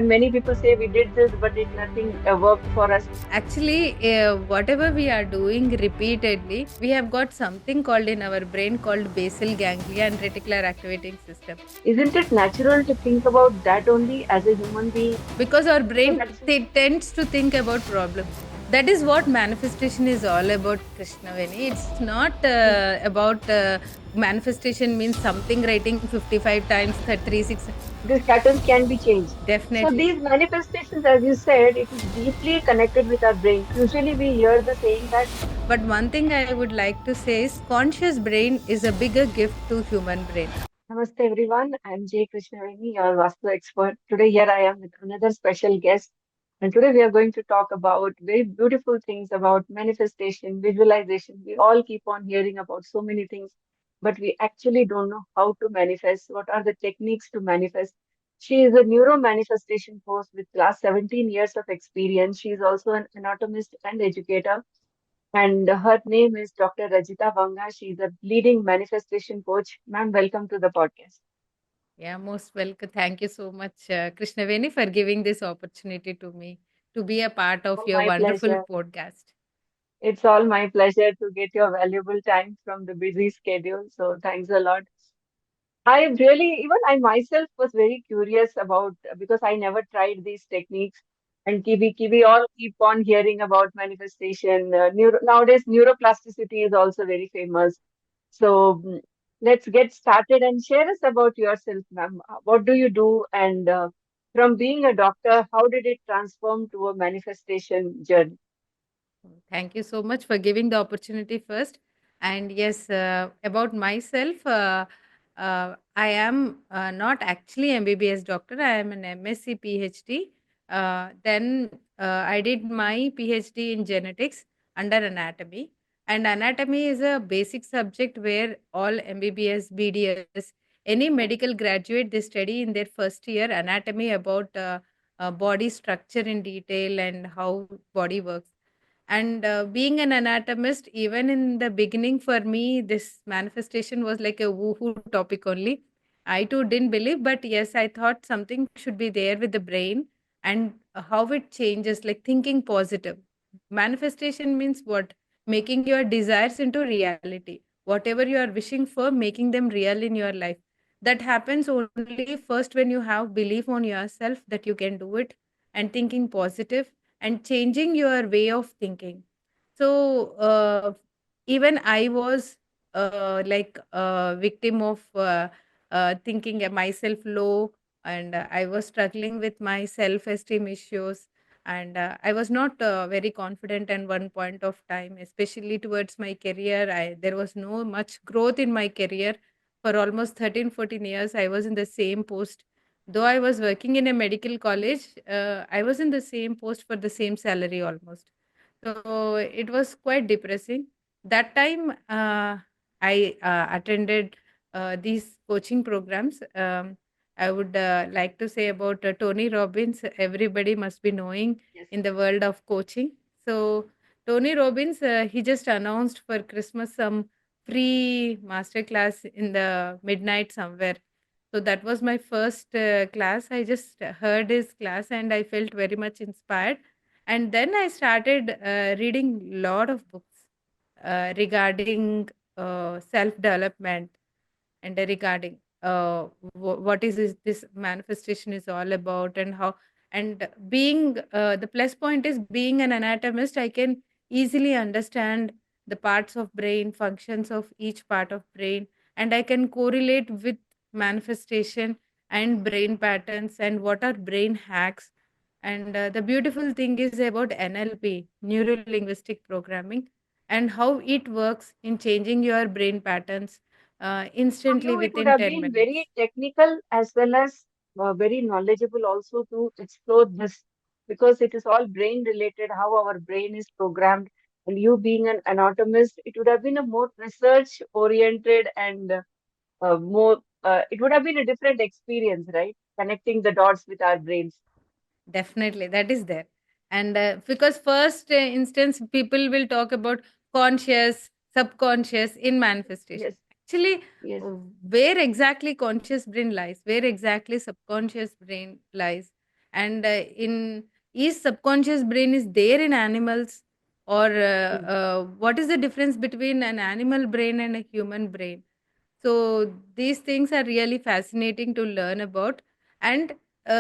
And many people say we did this, but it nothing worked for us. Actually, whatever we are doing repeatedly, we have got something called in our brain called basal ganglia and reticular activating system. Isn't it natural to think about that only as a human being? Because our Because brain that's tends to think about problem. That is what manifestation is all about, Krishnaveni. It's not about manifestation means something writing 55 times 36. these patterns can be changed. So Definitely. these manifestations, as you said, it is deeply connected with our brain. Usually we hear the saying that. But one thing I would like to say is conscious brain is a bigger gift to human brain. Namaste everyone, I'm J. Krishnaveni, your Vastu expert. Today here I am with another special guest. And today we are going to talk about very beautiful things about manifestation, visualization. We all keep on hearing about so many things, but we actually don't know how to manifest. What are the techniques to manifest? She is a neuro manifestation coach with last 17 years of experience. She is also an anatomist and educator. And her name is Dr. Rajita Vanga. She's a leading manifestation coach. Ma'am, welcome to the podcast. Yeah, most welcome. Thank you so much, Krishnaveni, for giving this opportunity to me to be a part of Oh, your my wonderful pleasure. podcast. It's all my pleasure to get your valuable time from the busy schedule. So thanks a lot. I really, even I myself was very curious about because I never tried these techniques. And we all keep on hearing about manifestation. Nowadays, neuroplasticity is also very famous. So let's get started and share us about yourself, ma'am. What do you do? And from being a doctor, how did it transform to a manifestation journey? Thank you so much for giving the opportunity first. And yes, about myself, I am not actually MBBS doctor. I am an MSc PhD. Then I did my PhD in genetics under anatomy. And anatomy is a basic subject where all MBBS, BDS, any medical graduate, they study in their first year anatomy about body structure in detail and how body works. And being an anatomist, even in the beginning, for me, this manifestation was like a woohoo topic only. I too didn't believe, but yes, I thought something should be there with the brain and how it changes, like thinking positive. Manifestation means what? Making your desires into reality. Whatever you are wishing for, making them real in your life. That happens only first when you have belief on yourself that you can do it and thinking positive and changing your way of thinking. So even I was like a victim of thinking myself low, and I was struggling with my self-esteem issues, and I was not very confident at one point of time, especially towards my career. There was no much growth in my career for almost 13, 14 years. I was in the same post. Though I was working in a medical college, I was in the same post for the same salary almost. So it was quite depressing. That time, I attended these coaching programs. I would like to say about Tony Robbins. Everybody must be knowing Yes. in the world of coaching. So Tony Robbins, he just announced for Christmas some free masterclass in the midnight somewhere. So that was my first class. I just heard his class and I felt very much inspired. And then I started reading lot of books regarding self development and regarding what is this manifestation is all about and how. And being the plus point is being an anatomist, I can easily understand the parts of brain, functions of each part of brain, and I can correlate with manifestation and brain patterns and what are brain hacks. And the beautiful thing is about NLP, neuro linguistic programming, and how it works in changing your brain patterns For instantly you, it would within have 10 been very minutes. technical as well as very knowledgeable also to explore this because it is all brain related, how our brain is programmed. And you being an anatomist, it would have been a more research oriented and it would have been a different experience, right? Connecting the dots with our brains. Definitely, that is there. And because first instance, people will talk about conscious, subconscious in manifestation. Yes, Actually, yes. where exactly conscious brain lies, where exactly subconscious brain lies, And in is subconscious brain is there in animals, or Mm. what is the difference between an animal brain and a human brain? So these things are really fascinating to learn about. And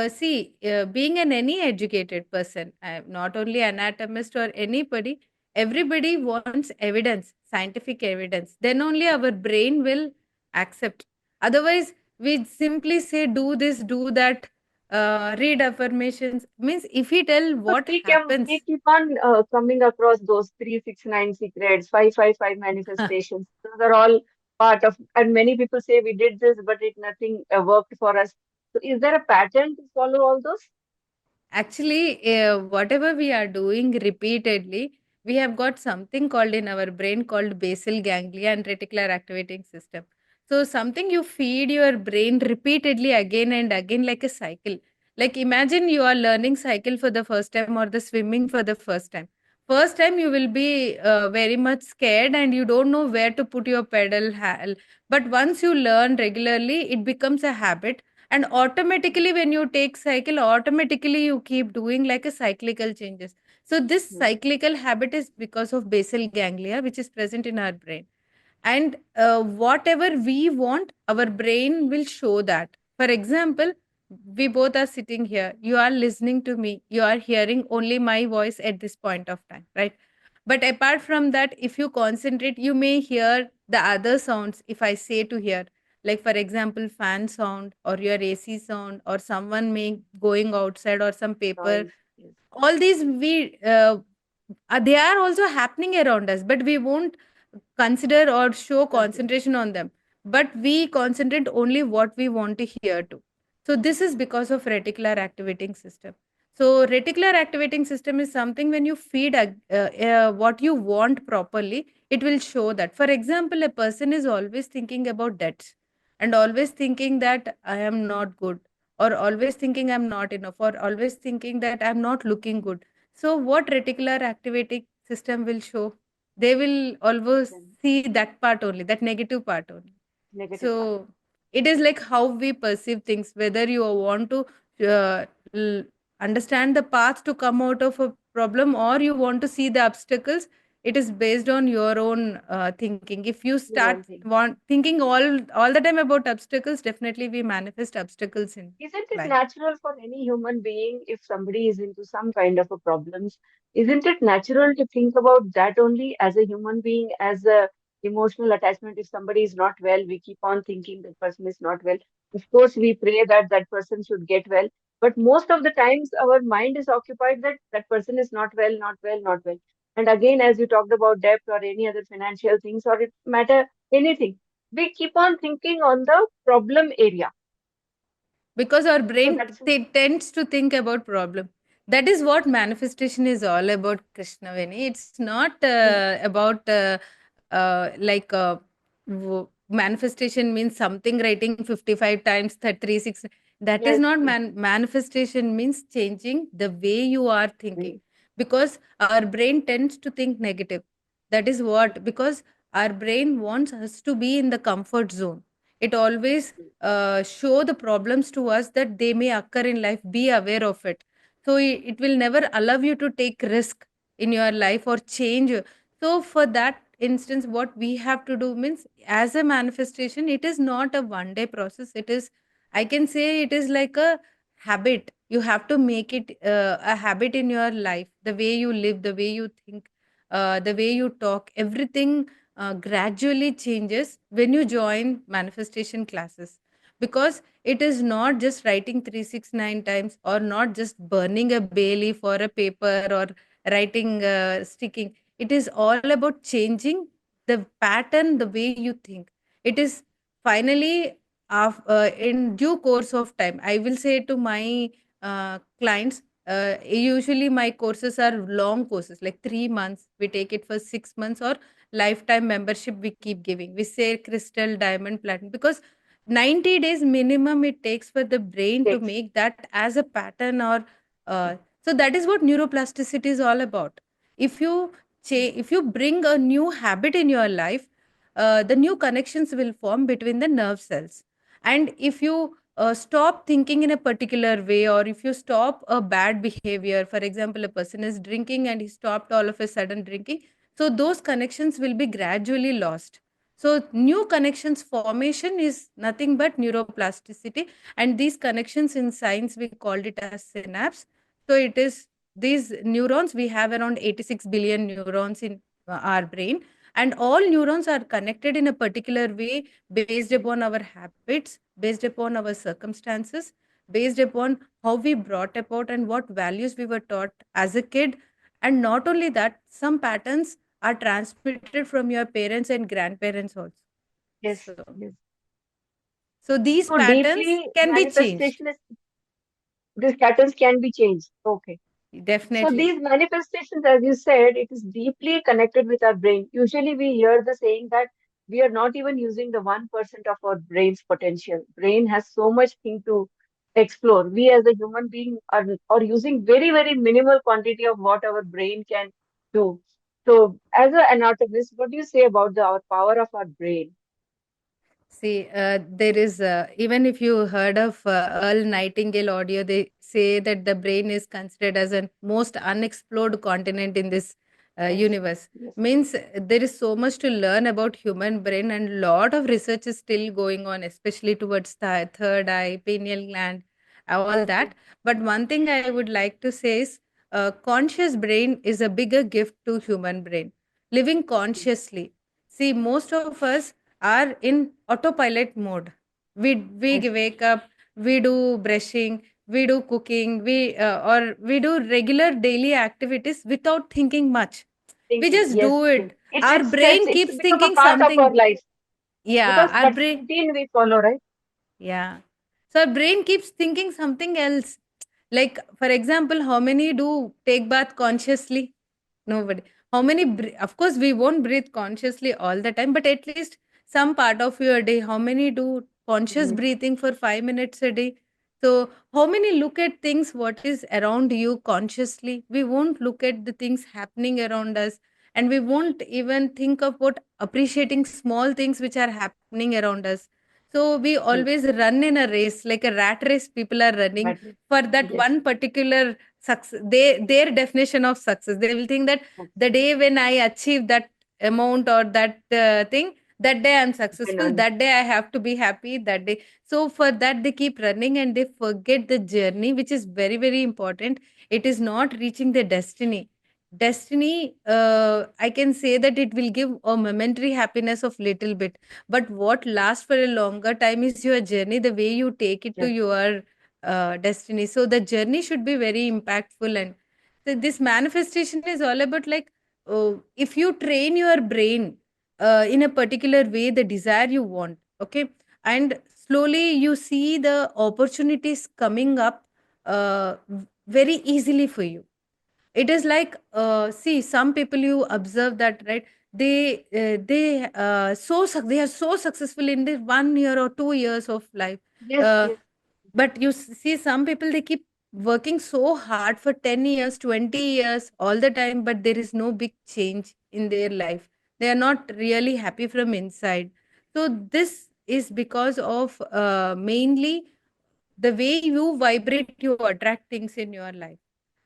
see, being an any educated person, not only anatomist or anybody, everybody wants evidence, scientific evidence. Then only our brain will accept. Otherwise, we simply say do this, do that, read affirmations. Means if we tell But what we happens, keep on coming across those 369 secrets, 555 manifestations. Those are all part of, and many people say we did this, but it nothing worked for us. So is there a pattern to follow all those? actually, whatever we are doing repeatedly, we have got something called in our brain called basal ganglia and reticular activating system. So, something you feed your brain repeatedly again and again like a cycle. Like imagine you are learning cycle for the first time or the swimming for the first time. First time you will be very much scared and you don't know where to put your pedal. But once you learn regularly, it becomes a habit, and automatically when you take cycle, automatically you keep doing like a cyclical changes. So this Mm. cyclical habit is because of basal ganglia, which is present in our brain. And whatever we want, our brain will show that. For example, we both are sitting here, you are listening to me, you are hearing only my voice at this point of time, right? But apart from that, if you concentrate, you may hear the other sounds. If I say to hear, like for example, fan sound or your AC sound, or someone may going outside, or some paper, Noise. Yes. all these we they are also happening around us, but we won't consider or show Consider. concentration on them. But we concentrate only what we want to hear to. So this is because of reticular activating system. So reticular activating system is something when you feed what you want properly, it will show that. For example, a person is always thinking about debts, and always thinking that I am not good, or always thinking I'm not enough, or always thinking that I'm not looking good. So what reticular activating system will show? They will always Then see that part only, that negative part only. negative part. So it is like how we perceive things, whether you want to uh, l- understand the path to come out of a problem, or you want to see the obstacles. It is based on your own thinking. If you Your start own thing. thinking all the time about obstacles, definitely we manifest obstacles in Isn't it life. natural for any human being, if somebody is into some kind of a problems, isn't it natural to think about that only as a human being, as a emotional attachment? If somebody is not well, we keep on thinking that person is not well. Of course, we pray that that person should get well. But most of the times, our mind is occupied that that person is not well, not well, not well. And again, as you talked about debt or any other financial things, or it matter anything, we keep on thinking on the problem area. Because our So brain that's tends to think about problem. That is what manifestation is all about, Krishnaveni. It's not mm, about like manifestation means something writing 55 times 36. That is yes, not yes. manifestation means changing the way you are thinking, Mm, because our brain tends to think negative. That is mm, what, because our brain wants us to be in the comfort zone. It always mm, show the problems to us that they may occur in life, be aware of it. So it will never allow you to take risk in your life or change. So for that instance, what we have to do means, as a manifestation, it is not a one day process. It is, I can say, it is like a habit. You have to make it a habit in your life. The way you live, the way you think, the way you talk, everything gradually changes when you join manifestation classes. Because it is not just writing 369 times, or not just burning a bay leaf or a paper, or writing sticking. It is all about changing the pattern, the way you think. It is finally in due course of time. I will say to my clients, usually my courses are long courses, like 3 months. We take it for 6 months, or lifetime membership we keep giving. We say crystal, diamond, platinum, because 90 days minimum it takes for the brain to takes. make that as a pattern. Or so that is what neuroplasticity is all about. If you if you bring a new habit in your life, the new connections will form between the nerve cells. And if you stop thinking in a particular way, or if you stop a bad behavior, for example, a person is drinking and he stopped all of a sudden drinking, so those connections will be gradually lost. So new connections formation is nothing but neuroplasticity, and these connections in science we called it as synapse. So it is these neurons, we have around 86 billion neurons in our brain, and all neurons are connected in a particular way based upon our habits, based upon our circumstances, based upon how we brought about and what values we were taught as a kid. And not only that, some patterns are transmitted from your parents and grandparents also. Yes, So, yes. so these So patterns deeply can be changed. manifestation is, these patterns can be changed. Okay. So Definitely. these manifestations, as you said, it is deeply connected with our brain. Usually we hear the saying that we are not even using the 1% of our brain's potential. Brain has so much thing to explore. We as a human being are using very, very minimal quantity of what our brain can do. So as an anatomist, what do you say about our power of our brain? See, there is, even if you heard of Earl Nightingale audio, they say that the brain is considered as a most unexplored continent in this Yes, universe. yes, Means there is so much to learn about human brain, and lot of research is still going on, especially towards the third eye, pineal gland, all yes, that. But one thing I would like to say is, conscious brain is a bigger gift to human brain. Living yes, consciously. See, most of us are in autopilot mode. We yes. wake up, we do brushing, we do cooking, or we do regular daily activities without thinking much. We Thinking, just yes, do yes. it. Our brain It's keeps become a thinking part of our something. life Yeah, because our that's brain. routine we follow, right? Yeah. So our brain keeps thinking something else. Like, for example, how many do take bath consciously? Nobody. How many, of course, we won't breathe consciously all the time, but at least some part of your day, how many do conscious Yes, breathing for 5 minutes a day? So, how many look at things, what is around you consciously? We won't look at the things happening around us, and we won't even think of what appreciating small things which are happening around us. So we yes. always run in a race, like a rat race. People are running That is, for that yes, one particular success. Their definition of success. They will think that yes. the day when I achieve that amount or that thing, that day I'm Depend successful. on That day I have to be happy. That day. So for that they keep running and they forget the journey, which is very very important. It is not reaching the destiny. Destiny, I can say that it will give a momentary happiness of little bit, but what lasts for a longer time is your journey, the way you take it to yes, your destiny. So the journey should be very impactful. And this manifestation is all about like, if you train your brain in a particular way, the desire you want, okay, and slowly you see the opportunities coming up very easily for you. It is like, see, some people you observe that, right? They are so successful in this 1 year or 2 years of life. yes, uh, yes. but you see some people, they keep working so hard for 10 years, 20 years all the time, but there is no big change in their life. They are not really happy from inside. So this is because of mainly the way you vibrate, you attract things in your life.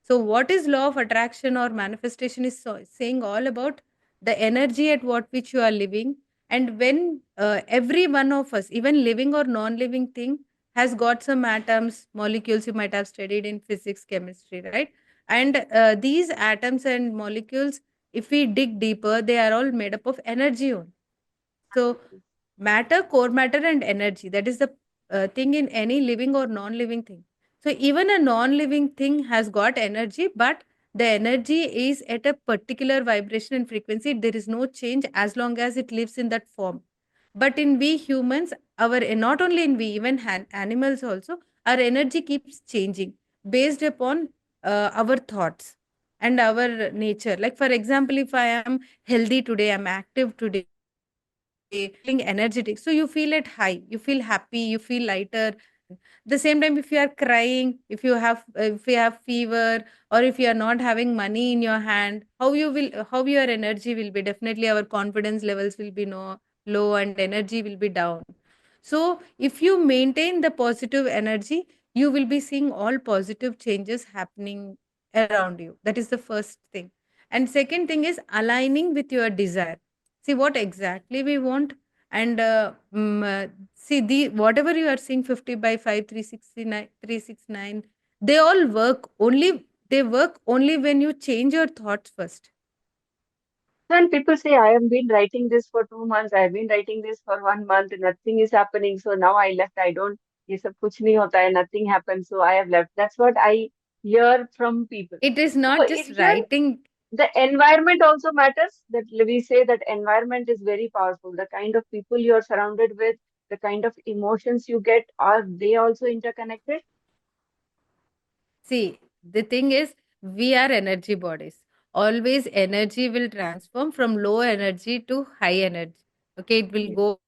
So what is law of attraction or manifestation is saying all about the energy at what which you are living. And when every one of us, even living or non-living thing, has got some atoms, molecules, you might have studied in physics, chemistry, right? And these atoms and molecules, if we dig deeper, they are all made up of energy only. So matter, core matter, and energy. That is the thing in any living or non living thing. So even a non living thing has got energy, but the energy is at a particular vibration and frequency. There is no change as long as it lives in that form. But in we humans, our not only in we, even animals also, our energy keeps changing based upon our thoughts and our nature. Like, for example, if I am healthy today, I'm active today, I'm feeling energetic. So you feel it high, you feel happy, you feel lighter. The same time, if you are crying, if you have fever, or if you are not having money in your hand, how your energy will be? Definitely our confidence levels will be no low and energy will be down. So if you maintain the positive energy, you will be seeing all positive changes happening around you. That is the first thing. And second thing is aligning with your desire. See what exactly we want. And see the whatever you are seeing, 50 by 5, 369, 369, they all work only, they work only when you change your thoughts first. Then people say, I have been writing this for 2 months, I have been writing this for 1 month, nothing is happening. So now I left. I don't, ये सब कुछ नहीं होता है, nothing happens. So I have left. That's what I hear from people. It is So not in just here, writing. the environment also matters. That we say that environment is very powerful. The kind of people you're surrounded with, the kind of emotions you get, are they also interconnected? See, the thing is, we are energy bodies. Always energy will transform from low energy to high energy. Okay, it will Yes. go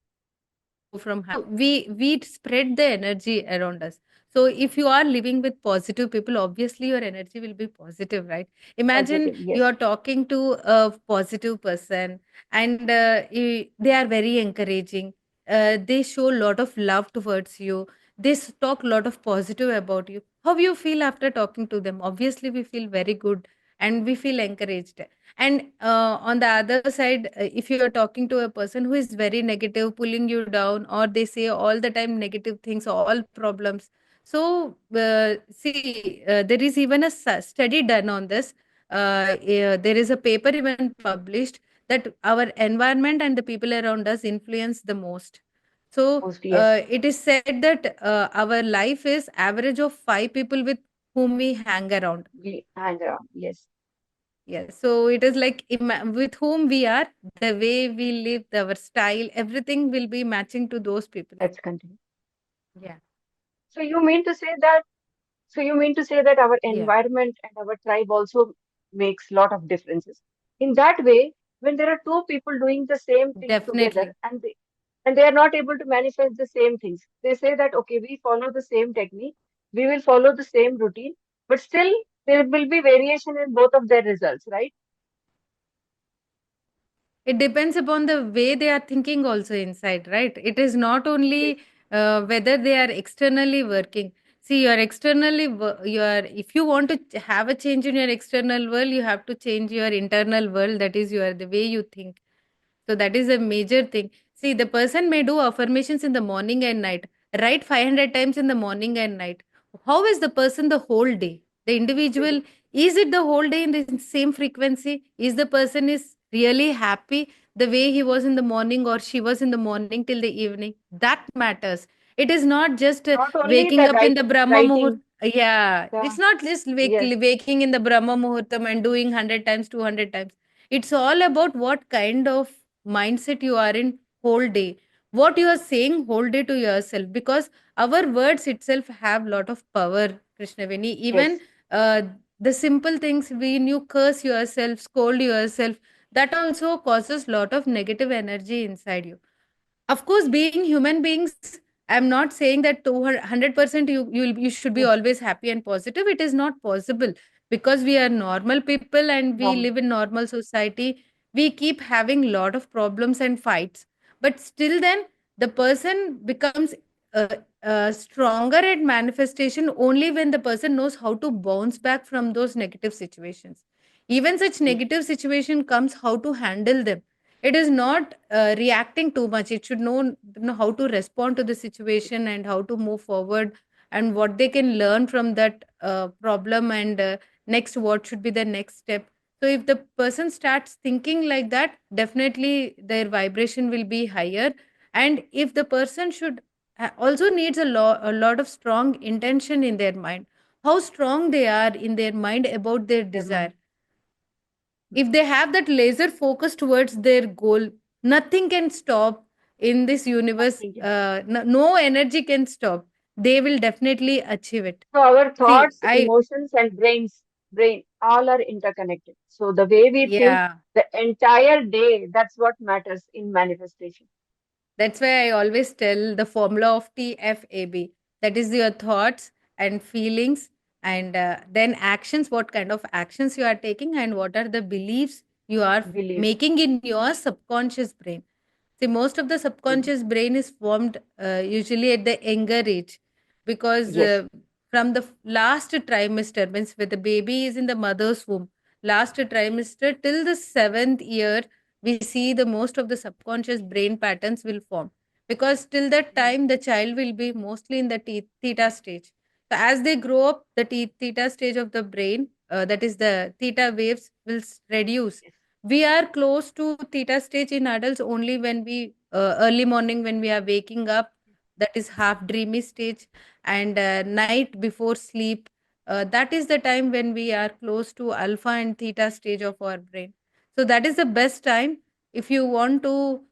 from high to low. So we spread the energy around us. So if you are living with positive people, obviously your energy will be positive, right? Imagine Positive, you yes. are talking to a positive person, and they are very encouraging. They show a lot of love towards you. They talk a lot of positive about you. How you feel after talking to them? Obviously we feel very good and we feel encouraged. And on the other side, if you are talking to a person who is very negative, pulling you down, or they say all the time negative things, all problems. So see, there is even a study done on this. There is a paper even published that our environment and the people around us influence the most. So Most, yes. it is said that our life is average of 5 people with whom we hang around. We hang around, yes. Yes. So it is like with whom we are, the way we live, our style, everything will be matching to those people. Let's continue. Yeah. So you mean to say that So you mean to say that our Yeah. environment and our tribe also makes lot of differences. In that way, when there are two people doing the same thing together Definitely. and they are not able to manifest the same things, they say that okay, we follow the same technique, we will follow the same routine, but still there will be variation in both of their results, right? It depends upon the way they are thinking also inside, right? It is not Yes. only whether they are externally working. See, you are externally you are, if you want to have a change in your external world, you have to change your internal world. That is your, the way you think. So that is a major thing. See, the person may do affirmations in the morning and night, write 500 times in the morning and night. How is the person the whole day? The individual, is it the whole day in the same frequency? Is the person is really happy the way he was in the morning or she was in the morning till the evening? That matters. It is not just Not only waking the up in the Brahma Muhurt. writing, Yeah, the it's not just yes, waking in the Brahma Muhurtam and doing 100 times, 200 times. It's all about what kind of mindset you are in whole day, what you are saying whole day to yourself, because our words itself have lot of power, Krishnaveni. Even yes, uh, the simple things, when you curse yourself, scold yourself, that also causes lot of negative energy inside you. Of course, being human beings, I'm not saying that 100% you should be yes, always happy and positive. It is not possible, because we are normal people and we normal. live in normal society. We keep having lot of problems and fights, but still then the person becomes stronger at manifestation only when the person knows how to bounce back from those negative situations. Even such Yes. negative situation comes, how to handle them. It is not reacting too much. It should know how to respond to the situation and how to move forward, and what they can learn from that problem, and next what should be the next step. So if the person starts thinking like that, definitely their vibration will be higher. And if the person should also needs a lot of strong intention in their mind, how strong they are in their mind about their Their desire. mind. If they have that laser focus towards their goal, nothing can stop in this universe. Nothing. No energy can stop. They will definitely achieve it. So our See, thoughts, emotions, and brain, all are interconnected. So the way we think yeah, the entire day, that's what matters in manifestation. that's why I always tell the formula of TFAB. That is your thoughts and feelings, and then actions, what kind of actions you are taking, and what are the beliefs you are Beliefs. making in your subconscious brain. See, most of the Mhm. subconscious brain is formed usually at the younger age, because Yes. from the last trimester, means when the baby is in the mother's womb, last trimester till the seventh year, we see the most of the subconscious brain patterns will form, because till that Mhm. time the child will be mostly in the theta stage. So as they grow up, the theta stage of the brain, that is the theta waves, will reduce. Yes. We are close to theta stage in adults only when we early morning, when we are waking up, that is half dreamy stage, and night before sleep, that is the time when we are close to alpha and theta stage of our brain. So that is the best time if you want to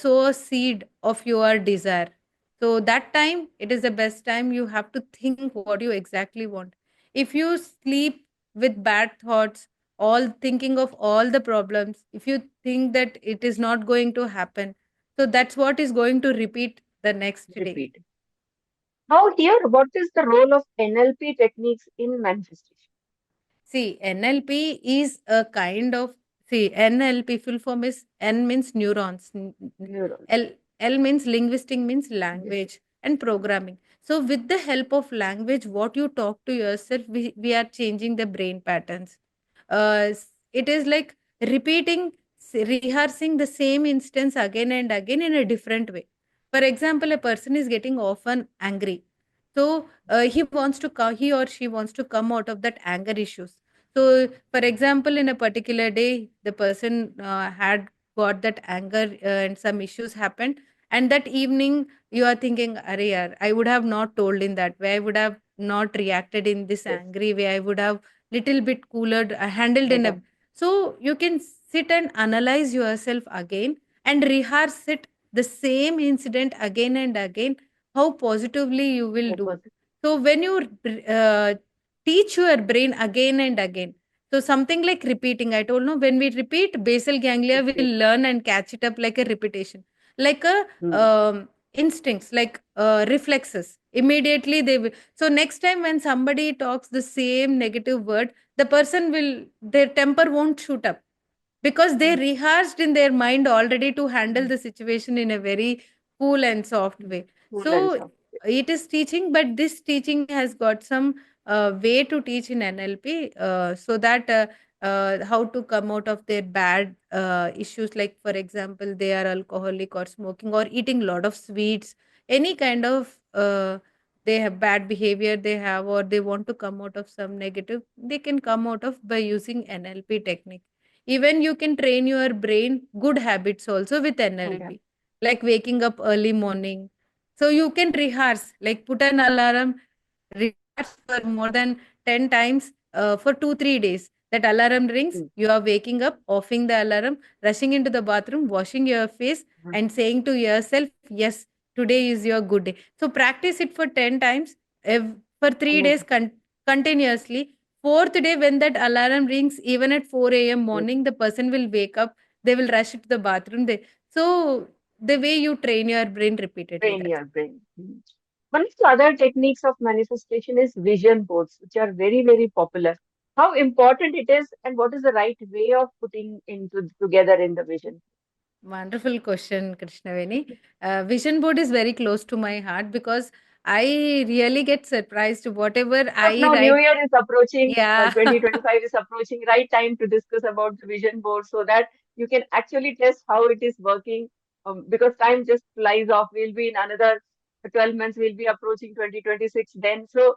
sow a seed of your desire. So that time, it is the best time. You have to think what you exactly want. If you sleep with bad thoughts, all thinking of all the problems, if you think that it is not going to happen, so that's what is going to repeat the next day. Repeat. Now, here, what is the role of NLP techniques in manifestation? See, NLP is a kind of, see, NLP full form is N means neurons, Neurons. L L means linguistic, means Yes. language and programming. So with the help of language, what you talk to yourself, we are changing the brain patterns. It is like repeating, rehearsing the same instance again and again in a different way. For example, a person is getting often angry, so he or she wants to come out of that anger issues. So for example, in a particular day, the person had got that anger, and some issues happened, and that evening you are thinking, Arey yaar, I would have not told in that way, I would have not reacted in this Yes. angry way, I would have little bit cooler, handled in a. Better. So you can sit and analyze yourself again and rehearse it, the same incident again and again, how positively you will That do. was it. So when you uh, teach your brain again and again, so something like repeating, I told, no, when we repeat, basal ganglia will Repeat. learn and catch it up like a repetition, like a Hmm. instincts, like reflexes. Immediately they will. So next time when somebody talks the same negative word, the person will, their temper won't shoot up, because they Hmm. rehearsed in their mind already to handle Hmm. the situation in a very cool and soft Hmm. way. Full and So soft. it is teaching, but this teaching has got some way to teach in NLP, so that how to come out of their bad issues, like for example they are alcoholic or smoking or eating a lot of sweets, any kind of they have bad behavior they have, or they want to come out of some negative, they can come out of by using NLP technique. Even you can train your brain good habits also with Good. Yeah. NLP, like waking up early morning. So you can rehearse, like put an alarm, rehearse for more than 10 times for 2 3 days. That alarm rings, Hmm. you are waking up, offing the alarm, rushing into the bathroom, washing your face, Hmm. and saying to yourself, yes, today is your good day. So practice it for 10 times, for 3 days Amazing. continuously. Fourth day, when that alarm rings, even at 4 a.m. Yes. morning, the person will wake up, they will rush to the bathroom. So the way you train your brain repeatedly, Train that's. your brain. Hmm. One of the other techniques of manifestation is vision boards, which are very, very popular. How important it is, and what is the right way of putting into together in the vision? Wonderful question, Krishnaveni. Vision board is very close to my heart, because I really get surprised whatever Because I now New write. Year is approaching, Yeah. 2025 is approaching, right time to discuss about the vision board so that you can actually test how it is working. Because time just flies off. We'll be in another 12 months, we'll be approaching 2026 then. So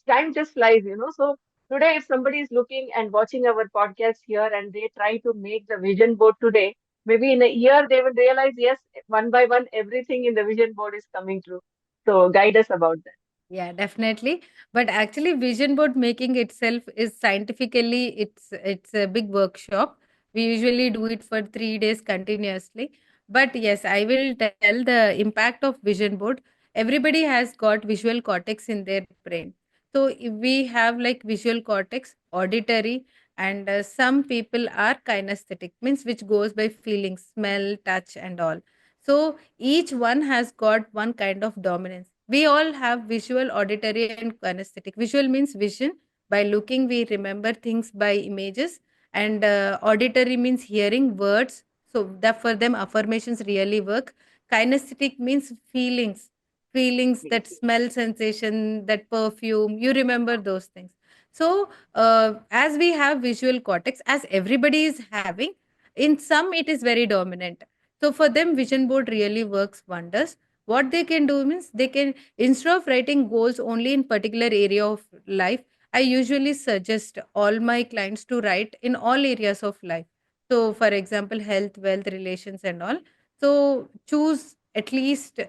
time just flies, you know. So today, if somebody is looking and watching our podcast here and they try to make the vision board today, maybe in a year they will realize, yes, one by one, everything in the vision board is coming true. So guide us about that. Yeah, definitely. But actually, vision board making itself is scientifically, it's a big workshop. We usually do it for 3 days continuously. But yes, I will tell the impact of vision board. Everybody has got visual cortex in their brain. So if we have like visual cortex, auditory, and some people are kinesthetic, means which goes by feelings, smell, touch, and all. So each one has got one kind of dominance. We all have visual, auditory, and kinesthetic. Visual means vision. By looking, we remember things by images. And auditory means hearing words, So that for them, affirmations really work. Kinesthetic means feelings, feelings, that Yes. smell sensation, that perfume. You remember those things. So as we have visual cortex, as everybody is having, in some it is very dominant. So for them, vision board really works wonders. What they can do means they can, instead of writing goals only in particular area of life, I usually suggest all my clients to write in all areas of life. So, for example, health, wealth, relations, and all. So, choose at least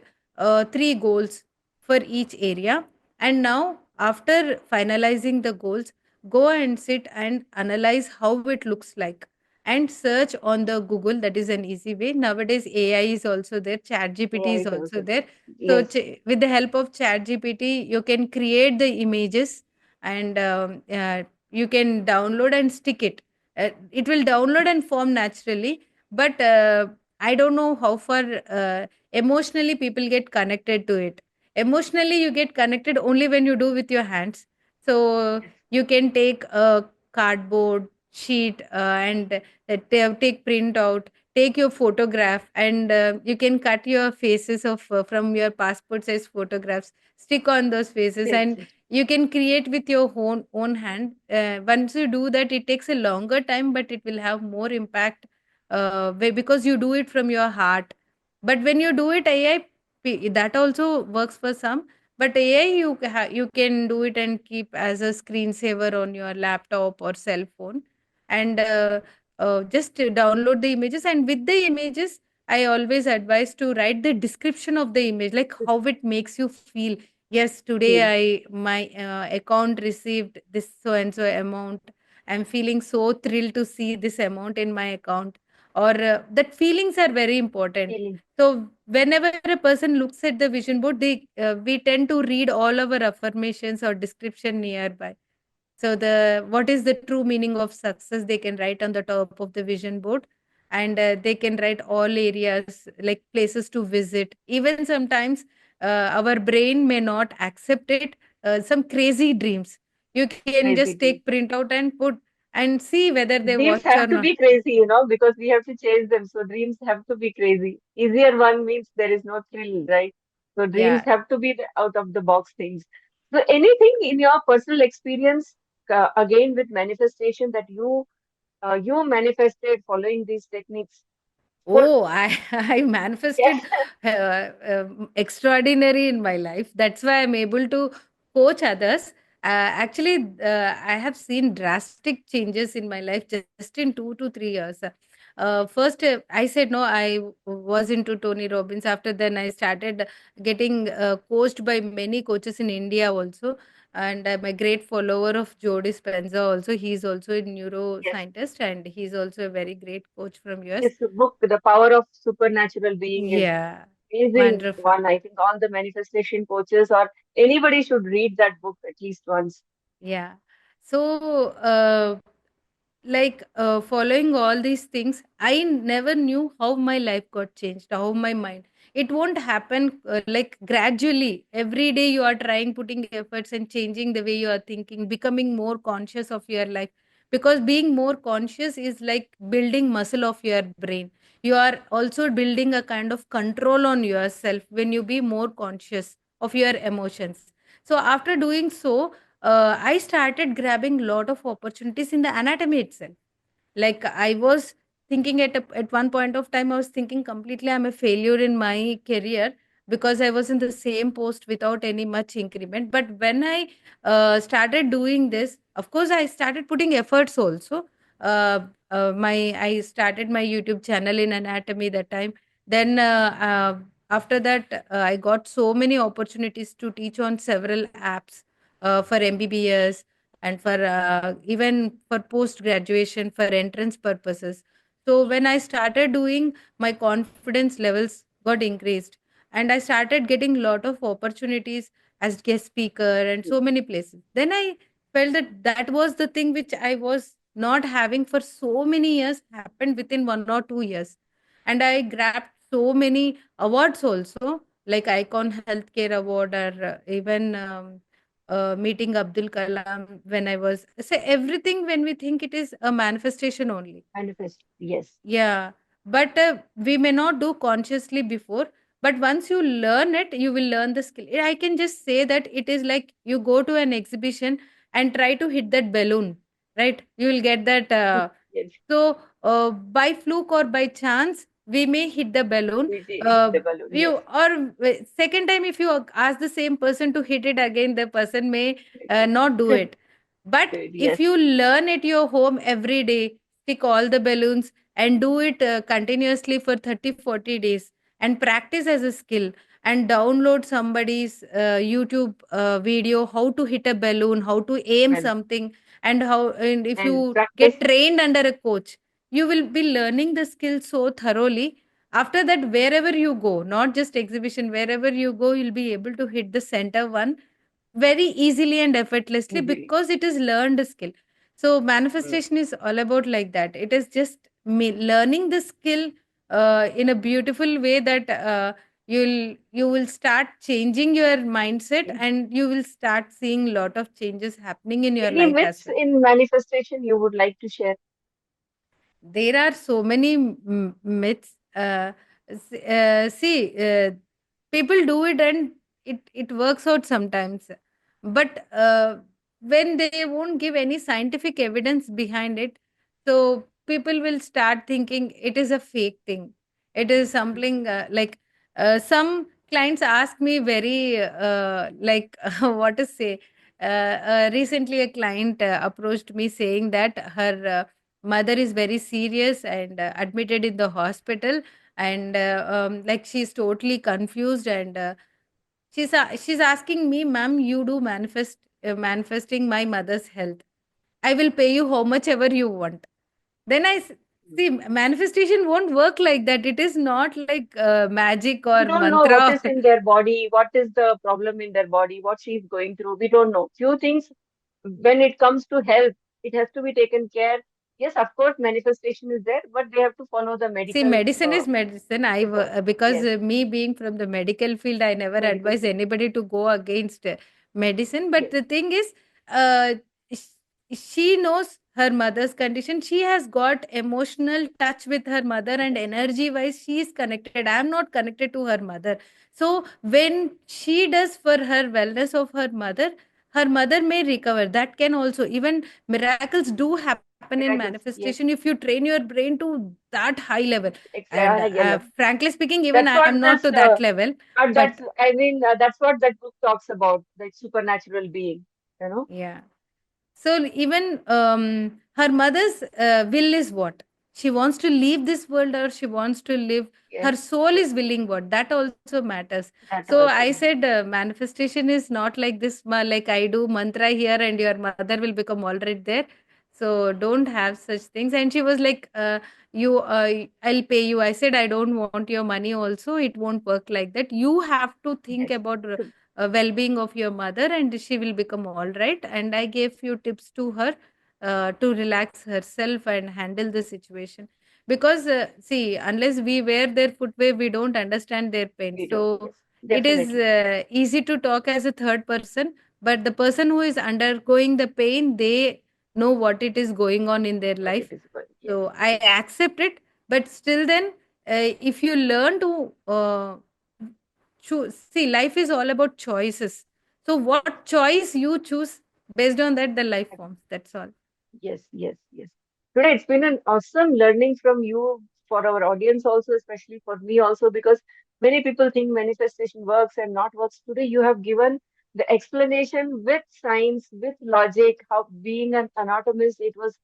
three goals for each area. And now, after finalizing the goals, go and sit and analyze how it looks like, and search on the Google. That is an easy way. Nowadays, AI is also there, Chat GPT AI is is also also there. So, yes. with the help of Chat GPT, you can create the images, and you can download and stick it. It will download and form naturally, but I don't know how far emotionally people get connected to it. Emotionally, you get connected only when you do with your hands. So Yes. you can take a cardboard sheet and take print out, take your photograph, and you can cut your faces of from your passport size photographs, stick on those faces, Yes. and you can create with your own hand. Once you do that, it takes a longer time, but it will have more impact because you do it from your heart. But when you do it AI, that also works for some. But AI, you can do it and keep as a screensaver on your laptop or cell phone, and just download the images. And with the images, I always advise to write the description of the image, like Yes. how it makes you feel. Yes, today Feel. my account received this so and so amount. I'm feeling so thrilled to see this amount in my account. Or that feelings are very important. Feeling. So whenever a person looks at the vision board, we tend to read all our affirmations or description nearby. So the what is the true meaning of success, they can write on the top of the vision board. And they can write all areas, like places to visit. Even sometimes our brain may not accept it. Some crazy dreams, you can just Crazy take dream. print out and put, and see whether they Dreams watch or have to not. be crazy, because we have to chase them. So dreams have to be crazy. Easier one means there is no thrill, right? So dreams Yeah. have to be the out of the box things. So anything in your personal experience, again with manifestation that you manifested following these techniques for Oh, I I yes, manifested extraordinary in my life. That's why I'm able to coach others. Actually, I have seen drastic changes in my life just in 2 to 3 years. First, I said no. Was into Tony Robbins. After then, I started getting coached by many coaches in India also, and I'm a great follower of Joe Dispenza. Also, he's also a yes, neuroscientist, and he's also a very great coach from US. his book, The Power of Supernatural Being, is Yeah, amazing wonderful. one. I think all the manifestation coaches or anybody should read that book at least once. Yeah. So, following all these things, I never knew how my life got changed, how my mind. It won't happen like gradually. Every day you are trying, putting efforts and changing the way you are thinking, becoming more conscious of your life. Because being more conscious is like building muscle of your brain. You are also building a kind of control on yourself when you be more conscious of your emotions. So after doing so, I started grabbing a lot of opportunities in the anatomy itself. Like I was thinking at one point of time, I was thinking completely I'm a failure in my career because I was in the same post without any much increment. But when I started doing this, of course, I started putting efforts also. My I started my YouTube channel in anatomy that time. Then after that, I got so many opportunities to teach on several apps for MBBS and for even for post graduation for entrance purposes. So when I started doing, my confidence levels got increased, and I started getting lot of opportunities as guest speaker and so many places. Then I felt that that was the thing which I was not having for so many years happened within 1 or 2 years. And I grabbed so many awards also, like Icon Healthcare Award, or even meeting Abdul Kalam when I was. So everything when we think it is a manifestation only. Manifest. Yes. Yeah. but we may not do consciously before. But once you learn it, you will learn the skill. I can just say that it is like you go to an exhibition and try to hit that balloon, right? You will get that. Yes, So, by fluke or by chance, we may hit the balloon. we hit the balloon. You Yes, or second time, if you ask the same person to hit it again, the person may not do good. it. But if Yes, you learn at your home every day, stick all the balloons and do it continuously for 30-40 days and practice as a skill, and download somebody's YouTube video how to hit a balloon, how to aim and something, and if and you practice. get trained under a coach, you will be learning the skill so thoroughly. After that, wherever you go, not just exhibition, wherever you go, you'll be able to hit the center one very easily and effortlessly Easily. because it is learned skill. So Mm. manifestation is all about like that. It is just me learning the skill in a beautiful way that you will start changing your mindset, and you will start seeing lot of changes happening in your Any life as myths well. in manifestation you would like to share? There are so many myths. See, people do it and it works out sometimes, but when they won't give any scientific evidence behind it, so people will start thinking it is a fake thing. It is Mm. something some clients ask me very like what to say. Recently, a client approached me saying that her mother is very serious and admitted in the hospital, and like she's totally confused, and she's asking me, ma'am, you do manifesting my mother's health, I will pay you how much ever you want. Then see, manifestation won't work like that. It is not like magic We or don't know what mantra. is in their body, what is the problem in their body, what she's going through. We don't know. Few things when it comes to health, it has to be taken care. Yes, of course, manifestation is there, but they have to follow the See, medical medicine is medicine. method. Because Yes, me being from the medical field, I never medical advise field. anybody to go against medicine. But Yes, the thing is, uh, she knows her mother's condition. She has got emotional touch with her mother, and yes, energy wise, she is connected. I am not connected to her mother. So when she does for her wellness of her mother may recover. That can also, even miracles do happen in miracles. manifestation Yes, if you train your brain to that high level. And yellow. frankly speaking, even That's I what am not this. to that level. But But that's. I mean, that's what that book talks about. That supernatural being. You know. yeah. So even her mother's will is what? She wants to leave this world or she wants to live. Yes, Her soul yes. is willing what? That also matters. That So also I matters. said manifestation is not like this, like I do mantra here and your mother will become all right there. So don't have such things. And she was like, I'll pay you. I said, I don't want your money also. It won't work like that. You have to think Yes. about Should. well-being of your mother and she will become all right. And I gave few tips to her to relax herself and handle the situation, because see, unless we wear their footwear, we don't understand their pain. We don't. So Yes. it is Definitely. easy to talk as a third person, but the person who is undergoing the pain, they know what it is going on in their But it life. is good. Yes. So I Yes. accept it. But still then, if you learn to choose, see, life is all about choices. So what choice you choose, based on that the life forms. That's all. Yes, yes, yes. Today it's been an awesome learning from you for our audience also, especially for me also, because many people think manifestation works and not works. Today you have given the explanation with science, with logic, how being an anatomist, it was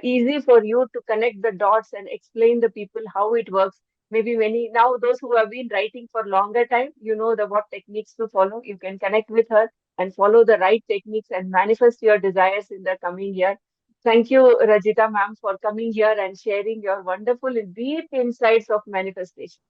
easy for you to connect the dots and explain the people how it works. Maybe many now those who have been writing for longer time, you know the what techniques to follow. You can connect with her and follow the right techniques and manifest your desires in the coming year. Thank you, Rajita ma'am, for coming here and sharing your wonderful and deep insights of manifestation.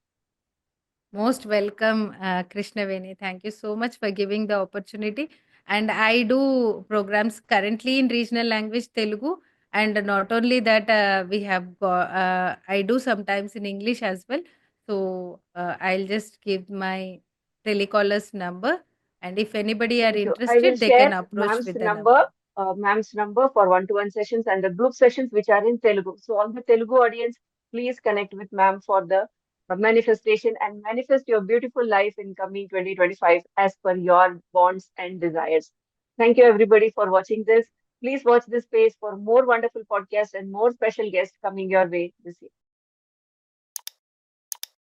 Most welcome, Krishnaveni. Thank you so much for giving the opportunity. And I do programs currently in regional language Telugu. And not only that, I do sometimes in English as well. So I'll just give my telecaller's number. And if anybody are Thank you. I will interested, they can share approach with the number. ma'am's number for one-to-one sessions and the group sessions which are in Telugu. So all the Telugu audience, Please connect with ma'am for the manifestation and manifest your beautiful life in coming 2025 as per your wants and desires. Thank you everybody for watching this. Please watch this page for more wonderful podcasts and more special guests coming your way this year.